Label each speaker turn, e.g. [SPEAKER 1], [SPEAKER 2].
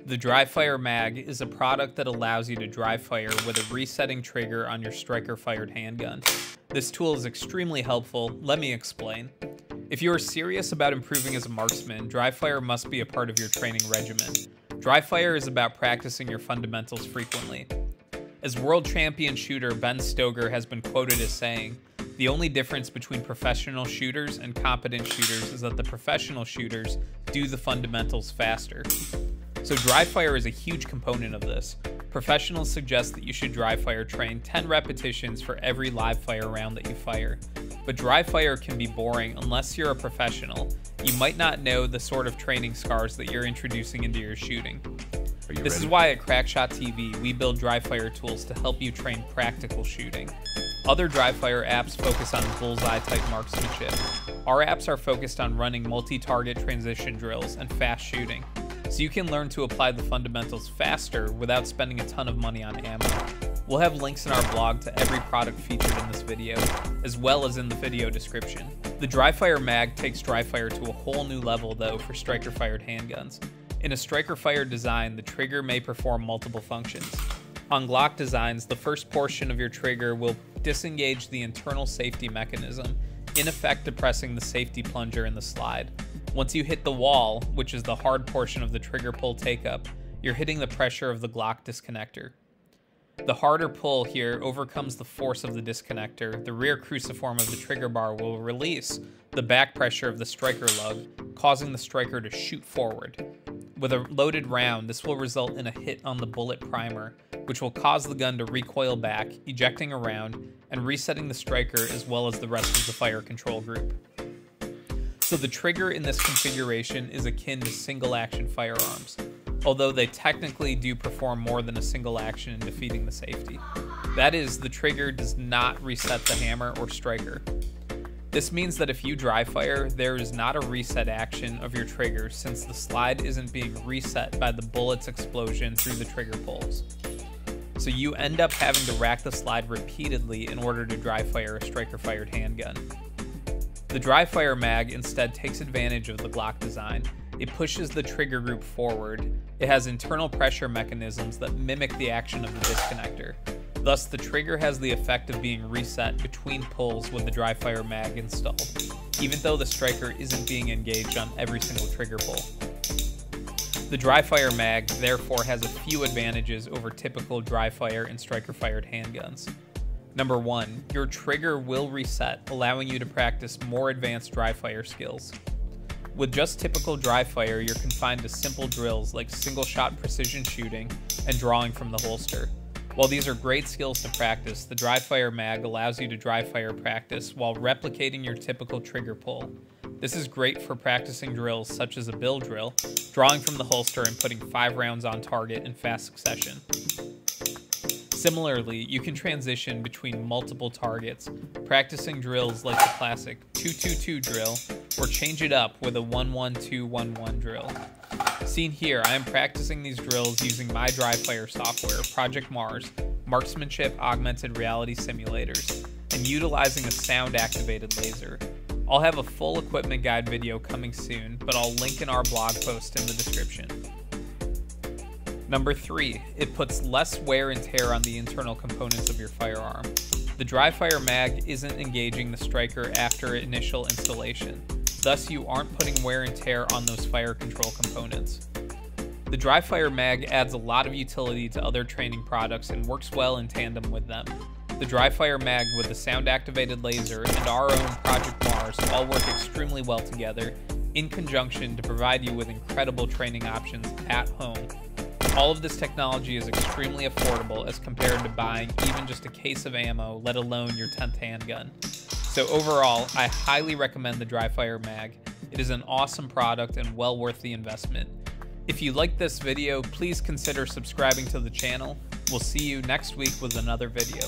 [SPEAKER 1] The Dryfire mag is a product that allows you to dry fire with a resetting trigger on your striker-fired handgun. This tool is extremely helpful. Let me explain. If you are serious about improving as a marksman, Dryfire must be a part of your training regimen. Dryfire is about practicing your fundamentals frequently. As world champion shooter Ben Stoeger has been quoted as saying, "The only difference between professional shooters and competent shooters is that the professional shooters do the fundamentals faster." So Dryfire is a huge component of this. Professionals suggest that you should Dryfire train 10 repetitions for every live fire round that you fire. But Dryfire can be boring unless you're a professional. You might not know the sort of training scars that you're introducing into your shooting. This is why at Crackshot TV, we build Dryfire tools to help you train practical shooting. Other Dryfire apps focus on bullseye type marksmanship. Our apps are focused on running multi-target transition drills and fast shooting, so you can learn to apply the fundamentals faster without spending a ton of money on ammo. We'll have links in our blog to every product featured in this video, as well as in the video description. The Dryfire mag takes Dryfire to a whole new level though for striker-fired handguns. In a striker-fired design, the trigger may perform multiple functions. On Glock designs, the first portion of your trigger will disengage the internal safety mechanism, in effect depressing the safety plunger in the slide. Once you hit the wall, which is the hard portion of the trigger pull take-up, you're hitting the pressure of the Glock disconnector. The harder pull here overcomes the force of the disconnector. The rear cruciform of the trigger bar will release the back pressure of the striker lug, causing the striker to shoot forward. With a loaded round, this will result in a hit on the bullet primer, which will cause the gun to recoil back, ejecting a round, and resetting the striker as well as the rest of the fire control group. So the trigger in this configuration is akin to single action firearms, although they technically do perform more than a single action in defeating the safety. That is, the trigger does not reset the hammer or striker. This means that if you dry fire, there is not a reset action of your trigger since the slide isn't being reset by the bullet's explosion through the trigger pulls. So you end up having to rack the slide repeatedly in order to dry fire a striker-fired handgun. The Dryfire mag instead takes advantage of the Glock design. It pushes the trigger group forward. It has internal pressure mechanisms that mimic the action of the disconnector. Thus, the trigger has the effect of being reset between pulls with the Dryfire mag installed, even though the striker isn't being engaged on every single trigger pull. The Dryfire mag therefore has a few advantages over typical Dryfire and striker-fired handguns. Number 1, your trigger will reset, allowing you to practice more advanced Dryfire skills. With just typical Dryfire, you're confined to simple drills like single-shot precision shooting and drawing from the holster. While these are great skills to practice, the Dryfire mag allows you to Dryfire practice while replicating your typical trigger pull. This is great for practicing drills such as a bill drill, drawing from the holster and putting 5 rounds on target in fast succession. Similarly, you can transition between multiple targets, practicing drills like the classic 2-2-2 drill, or change it up with a 1-1-2-1-1 drill. Seen here, I am practicing these drills using my Dryfire software, Project Mars, marksmanship augmented reality simulators, and utilizing a sound-activated laser. I'll have a full equipment guide video coming soon, but I'll link in our blog post in the description. Number 3, it puts less wear and tear on the internal components of your firearm. The Dryfire mag isn't engaging the striker after initial installation. Thus, you aren't putting wear and tear on those fire control components. The Dryfire mag adds a lot of utility to other training products and works well in tandem with them. The Dryfire mag with the sound-activated laser and our own Project Mars all work extremely well together in conjunction to provide you with incredible training options at home. All of this technology is extremely affordable as compared to buying even just a case of ammo, let alone your 10th handgun. So overall, I highly recommend the Dryfire mag. It is an awesome product and well worth the investment. If you liked this video, please consider subscribing to the channel. We'll see you next week with another video.